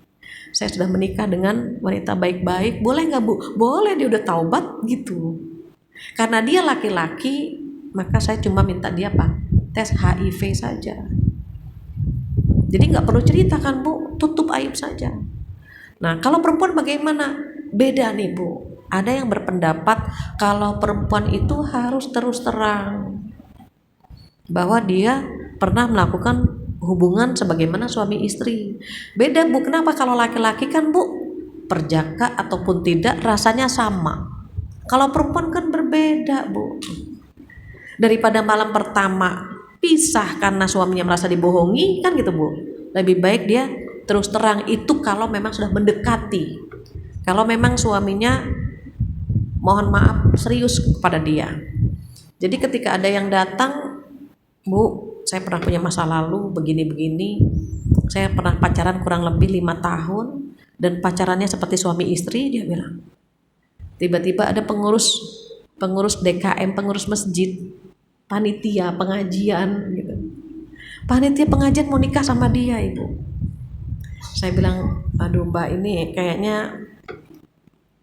saya sudah menikah dengan wanita baik-baik, boleh nggak Bu? Boleh, dia udah taubat gitu. Karena dia laki-laki, maka saya cuma minta dia apa? Tes HIV saja. Jadi nggak perlu ceritakan Bu, tutup aib saja. Nah kalau perempuan bagaimana? Beda nih Bu. Ada yang berpendapat kalau perempuan itu harus terus terang bahwa dia pernah melakukan hubungan sebagaimana suami istri. Beda Bu, kenapa? Kalau laki-laki kan Bu, perjaka ataupun tidak rasanya sama. Kalau perempuan kan berbeda Bu. Daripada malam pertama pisah karena suaminya merasa dibohongi kan gitu Bu, lebih baik dia terus terang. Itu kalau memang sudah mendekati, kalau memang suaminya mohon maaf serius kepada dia. Jadi ketika ada yang datang, Bu, saya pernah punya masa lalu begini-begini, saya pernah pacaran kurang lebih 5 tahun dan pacarannya seperti suami istri, dia bilang. Tiba-tiba ada pengurus DKM, pengurus masjid, panitia pengajian gitu. Panitia pengajian mau nikah sama dia Ibu. Saya bilang, aduh Mbak, ini kayaknya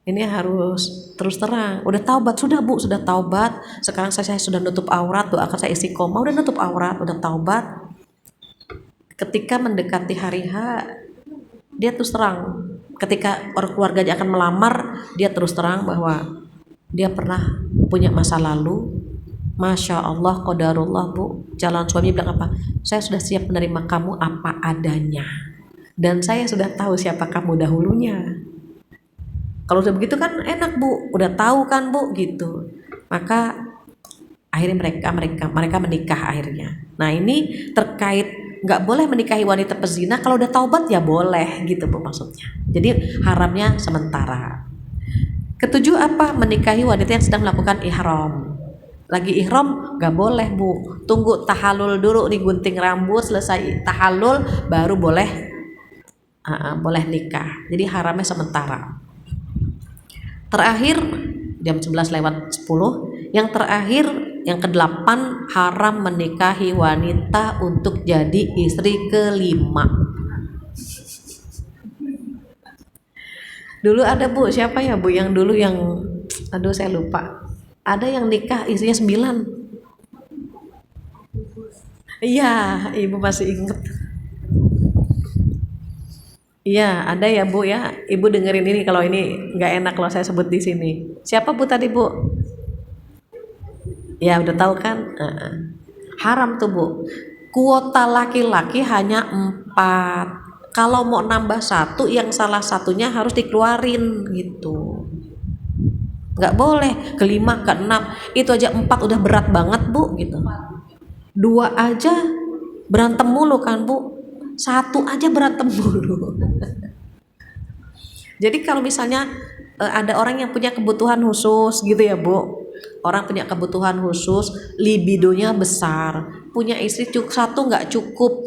ini harus terus terang. Udah taubat? Sudah Bu, sudah taubat. Sekarang saya sudah nutup aurat, doakan saya istiqomah, udah nutup aurat, udah taubat. Ketika mendekati hari H, dia terus terang. Ketika orang keluarganya akan melamar, dia terus terang bahwa dia pernah punya masa lalu. Masya Allah, qadarullah Bu. Jalan suami bilang apa? Saya sudah siap menerima kamu apa adanya. Dan saya sudah tahu siapa kamu dahulunya. Kalau udah begitu kan enak Bu, udah tahu kan Bu gitu. Maka akhirnya mereka menikah akhirnya. Nah ini terkait nggak boleh menikahi wanita pezina, kalau udah taubat ya boleh gitu Bu maksudnya. Jadi haramnya sementara. Ketujuh apa? Menikahi wanita yang sedang melakukan ihram. Lagi ihram nggak boleh Bu, tunggu tahalul dulu nih, gunting rambut, selesai tahalul baru boleh nikah. Jadi haramnya sementara. Terakhir jam 11:10, yang terakhir yang ke-8, haram menikahi wanita untuk jadi istri kelima. Dulu ada Bu, siapa ya Bu yang dulu yang aduh saya lupa. Ada yang nikah istrinya 9. Iya, Ibu masih inget. Iya, ada ya Bu ya. Ibu dengerin ini, kalau ini nggak enak kalau saya sebut di sini. Siapa Bu tadi Bu? Ya udah tahu kan? Haram tuh Bu. Kuota laki-laki hanya 4. Kalau mau nambah satu, yang salah satunya harus dikeluarin gitu. Nggak boleh kelima, keenam. Itu aja 4 udah berat banget Bu gitu. 2 aja berantem mulu kan Bu. 1 aja berantem mulu. Jadi kalau misalnya ada orang yang punya kebutuhan khusus gitu ya Bu. Orang punya kebutuhan khusus, libidonya besar, punya istri satu nggak cukup,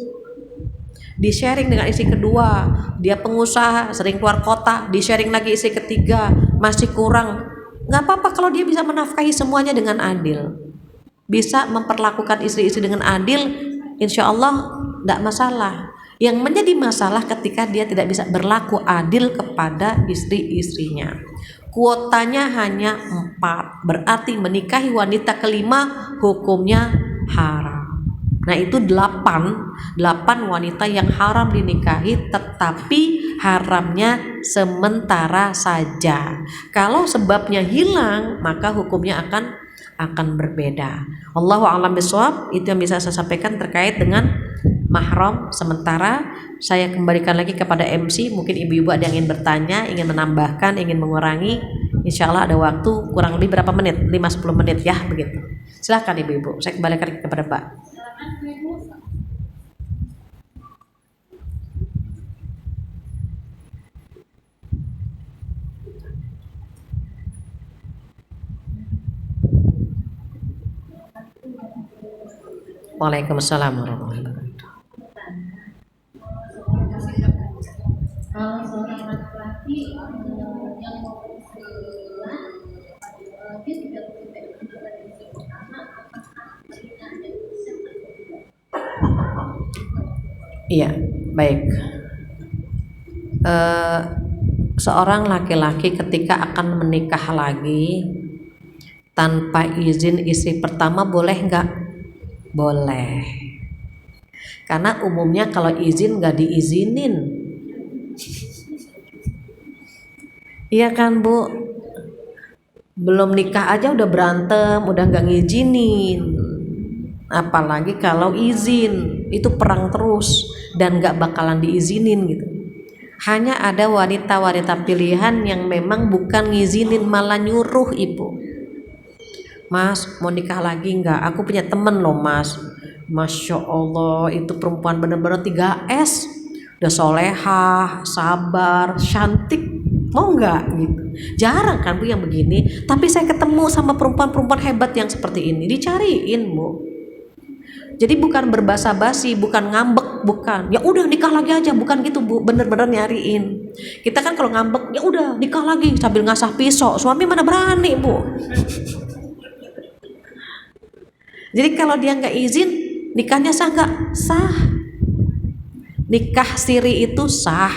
di sharing dengan istri kedua, dia pengusaha sering keluar kota, di sharing lagi istri ketiga, masih kurang. Nggak apa-apa kalau dia bisa menafkahi semuanya dengan adil, bisa memperlakukan istri-istri dengan adil, insya Allah nggak masalah. Yang menjadi masalah ketika dia tidak bisa berlaku adil kepada istri-istrinya. Kuotanya hanya 4, berarti menikahi wanita kelima hukumnya haram. Nah itu 8 wanita yang haram dinikahi, tetapi haramnya sementara saja. Kalau sebabnya hilang, maka hukumnya akan berbeda. Allahu a'lam bishawab. Itu yang bisa saya sampaikan terkait dengan mahram sementara. Saya kembalikan lagi kepada MC. Mungkin ibu-ibu ada yang ingin bertanya, ingin menambahkan, ingin mengurangi. Insya Allah ada waktu kurang lebih berapa menit, 5-10 menit ya begitu. Silahkan ibu-ibu, saya kembalikan lagi kepada Mbak. Waalaikumsalam warahmatullahi wabarakatuh. Kalau seorang laki-laki yang mau berbulan, dia tidak boleh menjaga diri karena apakah dirinya ada bisa. Iya, baik. Seorang laki-laki ketika akan menikah lagi tanpa izin istri pertama boleh nggak? Boleh. Karena umumnya kalau izin nggak diizinin. Iya kan Bu? Belum nikah aja udah berantem, udah nggak ngizinin. Apalagi kalau izin, itu perang terus dan nggak bakalan diizinin gitu. Hanya ada wanita-wanita pilihan yang memang bukan ngizinin, malah nyuruh ibu. Mas mau nikah lagi nggak? Aku punya temen loh mas. Masya Allah itu perempuan bener-bener 3S. Udah solehah, sabar, cantik. Mau nggak gitu? Jarang kan Bu yang begini. Tapi saya ketemu sama perempuan-perempuan hebat yang seperti ini. Dicariin Bu. Jadi bukan berbasa-basi, bukan ngambek, bukan. Ya udah nikah lagi aja, bukan gitu Bu. Bener-bener nyariin. Kita kan kalau ngambek, ya udah nikah lagi sambil ngasah pisau. Suami mana berani Bu. Jadi kalau dia nggak izin, nikahnya sah nggak? Sah. Nikah siri itu sah,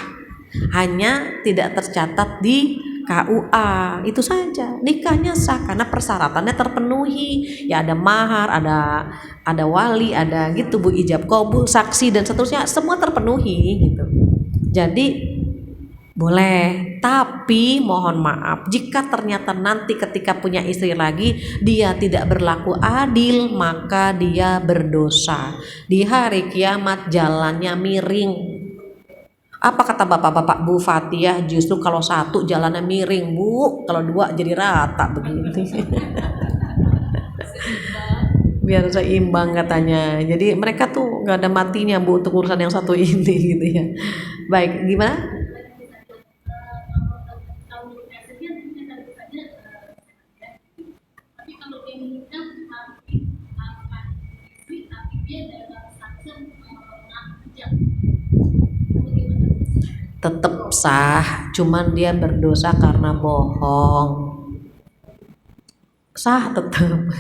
hanya tidak tercatat di KUA, itu saja. Nikahnya sah karena persyaratannya terpenuhi. Ya ada mahar, ada wali, ada gitu Bu, ijab qabul, saksi dan seterusnya, semua terpenuhi gitu. Jadi boleh, tapi mohon maaf jika ternyata nanti ketika punya istri lagi dia tidak berlaku adil, maka dia berdosa. Di hari kiamat jalannya miring. Apa kata bapak-bapak Bu Fatihah? Justru kalau satu jalannya miring Bu, kalau dua jadi rata begini. Biar seimbang katanya. Jadi mereka tuh nggak ada matinya Bu untuk urusan yang satu ini gitu ya. Baik, gimana? Tetap sah, cuman dia berdosa karena bohong. Sah tetap.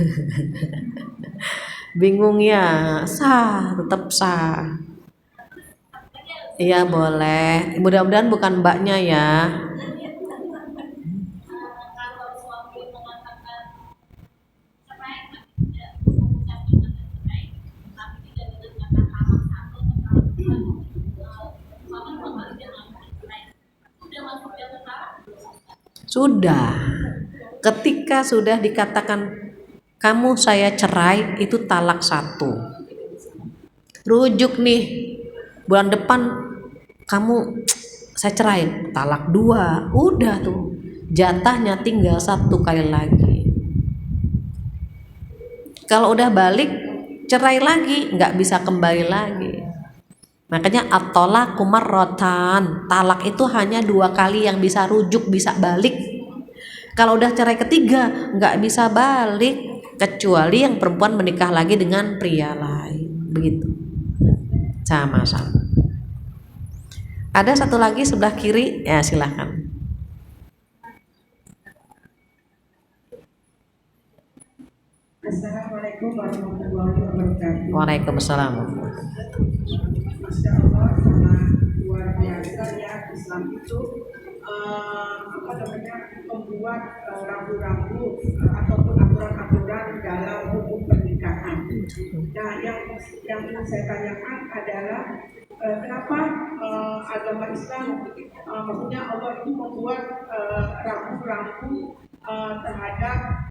Bingung ya? Sah, tetap sah. Iya boleh. Mudah-mudahan bukan mbaknya ya. Sudah. Ketika sudah dikatakan kamu saya cerai, itu talak 1. Rujuk nih, bulan depan kamu saya cerai, talak 2. Udah tuh, jatahnya tinggal 1 kali lagi. Kalau udah balik, cerai lagi, nggak bisa kembali lagi. Makanya at-thalaqu marratan, talak itu hanya 2 kali yang bisa rujuk, bisa balik. Kalau udah cerai ketiga, nggak bisa balik, kecuali yang perempuan menikah lagi dengan pria lain. Begitu. Sama-sama. Ada satu lagi sebelah kiri, ya silahkan. Assalamualaikum warahmatullahi wabarakatuh. Waalaikumsalam. Masya Allah, sangat luar biasa ya Islam itu membuat rambu-rambu ataupun aturan-aturan dalam hukum pernikahan. Nah, yang ingin saya tanyakan adalah kenapa agama Islam, maksudnya Allah itu membuat rambu-rambu terhadap